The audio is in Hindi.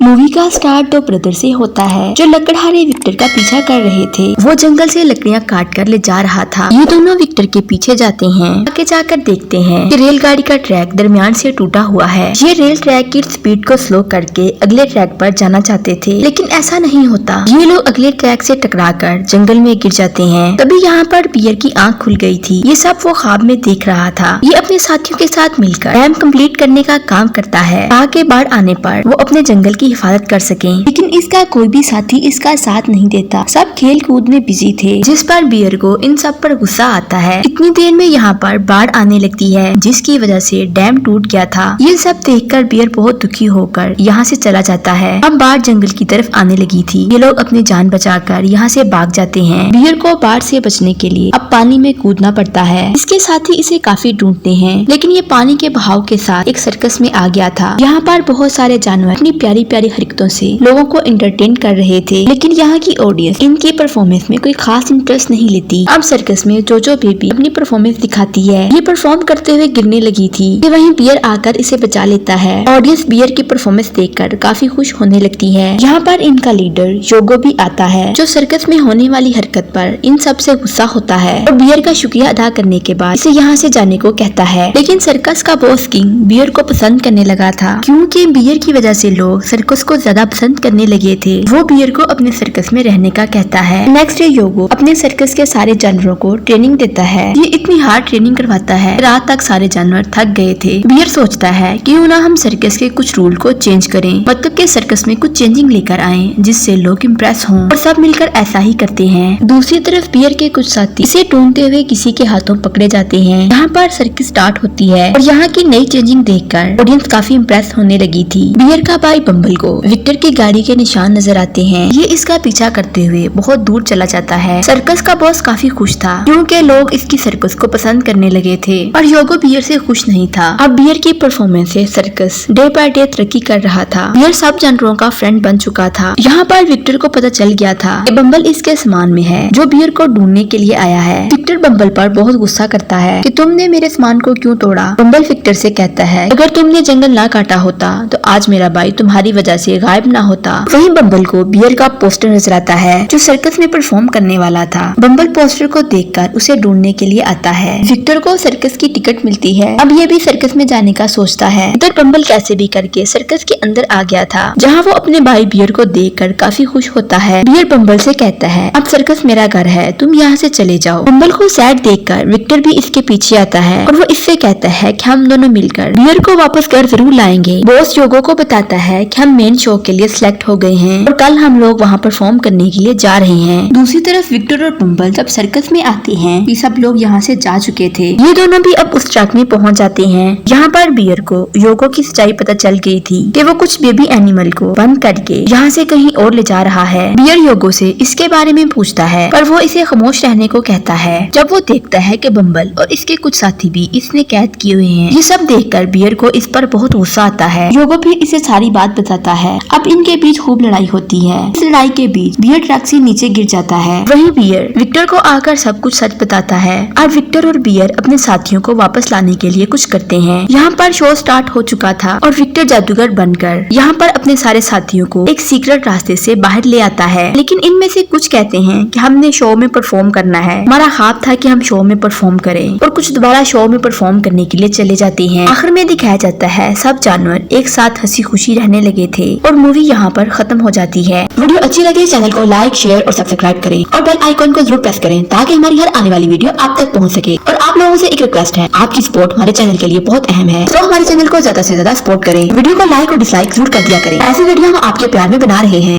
मूवी का स्टार्ट दो ब्रदर से होता है जो लकड़हारे विक्टर का पीछा कर रहे थे। वो जंगल से लकड़ियां काट कर ले जा रहा था। ये दोनों विक्टर के पीछे जाते हैं। आगे जाकर देखते हैं कि रेलगाड़ी का ट्रैक दरमियान से टूटा हुआ है। ये रेल ट्रैक की स्पीड को स्लो करके अगले ट्रैक पर जाना चाहते थे, लेकिन ऐसा नहीं होता। ये लोग अगले ट्रैक से टकराकर जंगल में गिर जाते हैं। तभी यहाँ पर बियर की आंख खुल गई थी। ये सब वो ख्वाब में देख रहा था। ये अपने साथियों के साथ मिलकर डैम कंप्लीट करने का काम करता है ताकि बाढ़ आने पर वो अपने जंगल की हिफाजत कर सकें। लेकिन इसका कोई भी साथी इसका साथ नहीं देता। सब खेल कूद में बिजी थे, जिस पर बियर को इन सब पर गुस्सा आता है। इतनी देर में यहाँ पर बाढ़ आने लगती है, जिसकी वजह से डैम टूट गया था। ये सब देखकर बियर बहुत दुखी होकर यहाँ से चला जाता है। अब बाढ़ जंगल की तरफ आने लगी थी। ये लोग अपनी जान बचाकर यहाँ से भाग जाते हैं। बियर को बाढ़ से बचने के लिए अब पानी में कूदना पड़ता है। इसके साथी इसे काफी ढूंढते हैं, लेकिन ये पानी के बहाव के साथ एक सर्कस में आ गया था। यहाँ पर बहुत सारे जानवर अपनी प्यारी प्यारी हरकतों से लोगों को एंटरटेन कर रहे थे, लेकिन यहाँ की ऑडियंस इनकी परफॉर्मेंस में कोई खास इंटरेस्ट नहीं लेती। अब सर्कस में जोजो बेबी अपनी परफॉर्मेंस दिखाती है। ये परफॉर्म करते हुए गिरने लगी थी कि वहीं बियर आकर इसे बचा लेता है। ऑडियंस बियर की परफॉर्मेंस देखकर काफी खुश होने लगती है। यहाँ पर इनका लीडर योगो भी आता है, जो सर्कस में होने वाली हरकत पर इन सब से गुस्सा होता है और बियर का शुक्रिया अदा करने के बाद इसे यहाँ से जाने को कहता है। लेकिन सर्कस का बॉस किंग बियर को पसंद करने लगा था, क्योंकि बियर की वजह से लोग सर्कस को ज्यादा पसंद करने लगे थे। वो बियर को अपने सर्कस में रहने का कहता है। नेक्स्ट डे योगो अपने सर्कस के सारे जानवरों को ट्रेनिंग देता है। ये इतनी हार्ड ट्रेनिंग करवाता है, रात तक सारे जानवर थक गए थे। बियर सोचता है क्यों ना हम सर्कस के कुछ रूल को चेंज करें, मतलब के सर्कस में कुछ चेंजिंग लेकर आए जिससे लोग इम्प्रेस हों, और सब मिलकर ऐसा ही करते हैं। दूसरी तरफ बियर के कुछ साथी इसे ढूंढते हुए किसी के हाथों पकड़े जाते हैं। यहाँ पर सर्कस स्टार्ट होती है और यहाँ की नई चेंजिंग देखकर ऑडियंस काफी इम्प्रेस होने लगी थी। बियर का भाई बम्बल को विक्टर की गाड़ी के निशान नजर आते हैं। ये इसका पीछा करते हुए बहुत दूर चला जाता है। सर्कस का बॉस काफी खुश था, क्योंकि लोग इसकी सर्कस को पसंद करने लगे थे, और योगो बियर से खुश नहीं था। अब बियर की परफॉर्मेंस से सर्कस डे बाय डे तरक्की कर रहा था। बियर सब जानवरों का फ्रेंड बन चुका था। यहाँ पर विक्टर को पता चल गया था कि बम्बल इसके सामान में है, जो बियर को ढूंढने के लिए आया है। विक्टर बम्बल पर बहुत गुस्सा करता है कि तुमने मेरे सामान को क्यों तोड़ा। बम्बल विक्टर से कहता है अगर तुमने जंगल ना काटा होता तो आज मेरा भाई तुम्हारी वजह से गायब ना होता। वहीं बम्बल को बियर का पोस्टर नजर आता है, जो सर्कस में परफॉर्म करने वाला था। बम्बल पोस्टर को देखकर उसे ढूंढने के लिए आता है। विक्टर को सर्कस की टिकट मिलती है। अब ये भी सर्कस में जाने का सोचता है। इधर बम्बल कैसे भी करके सर्कस के अंदर आ गया था, जहाँ वो अपने भाई बियर को देखकर काफी खुश होता है। बियर बम्बल से कहता है अब सर्कस मेरा घर है, तुम यहाँ से चले जाओ। बम्बल को सैड देखकर विक्टर भी इसके पीछे आता है और वो इससे कहता है कि हम दोनों मिलकर बियर को वापस घर जरूर लाएंगे। बॉस योगो को बताता है कि हम मेन शो के लिए सिलेक्ट हो गए हैं और कल हम लोग वहाँ परफॉर्म करने के लिए जा रहे हैं। दूसरी तरफ विक्टर और बम्बल जब सर्कस में आते हैं, ये सब लोग यहाँ से जा चुके थे। ये दोनों भी अब उस ट्रक में पहुँच जाते हैं। यहाँ पर बियर को योगो की सच्चाई पता चल गई थी कि वो कुछ बेबी एनिमल को बंद करके यहाँ से कहीं और ले जा रहा है। बियर योगो से इसके बारे में पूछता है, पर वो इसे खामोश रहने को कहता है। जब वो देखता है कि बम्बल और इसके कुछ साथी भी इसने कैद किए हुए हैं, ये सब देखकर बियर को इस पर बहुत गुस्सा आता है। योगो फिर इसे सारी बात बताता है। अब इनके बीच खूब लड़ाई होती है। इस लड़ाई के बीच बियर ट्रक से नीचे गिर जाता है। वहीं बियर विक्टर को आकर सब कुछ सच बताता है। अब विक्टर और बियर अपने साथियों को वापस लाने के लिए कुछ करते हैं। यहाँ पर शो स्टार्ट हो चुका था और विक्टर जादूगर बनकर यहाँ पर अपने सारे साथियों को एक सीक्रेट रास्ते से बाहर ले आता है। लेकिन इनमें से कुछ कहते हैं कि हमने शो में परफॉर्म करना है, हमारा ख्वाब था कि हम शो में परफॉर्म करें, और कुछ दोबारा शो में परफॉर्म करने के लिए चले जाते हैं। आखिर में दिखाया जाता है सब जानवर एक साथ हंसी खुशी रहने लगे थे और मूवी यहाँ पर खत्म हो जाती है। वीडियो अच्छी लगे चैनल को लाइक शेयर और सब्सक्राइब करें और बेल आइकॉन को जरूर प्रेस करें, ताकि हमारी हर आने वाली वीडियो आप तक पहुँच सके। और आप लोगों से एक रिक्वेस्ट है, आपकी सपोर्ट हमारे चैनल के लिए बहुत अहम है, तो हमारे चैनल को ज्यादा से ज्यादा सपोर्ट करें। वीडियो को लाइक और डिसलाइक जरूर कर दिया करें। ऐसी वीडियो हम आपके प्यार में बना रहे हैं।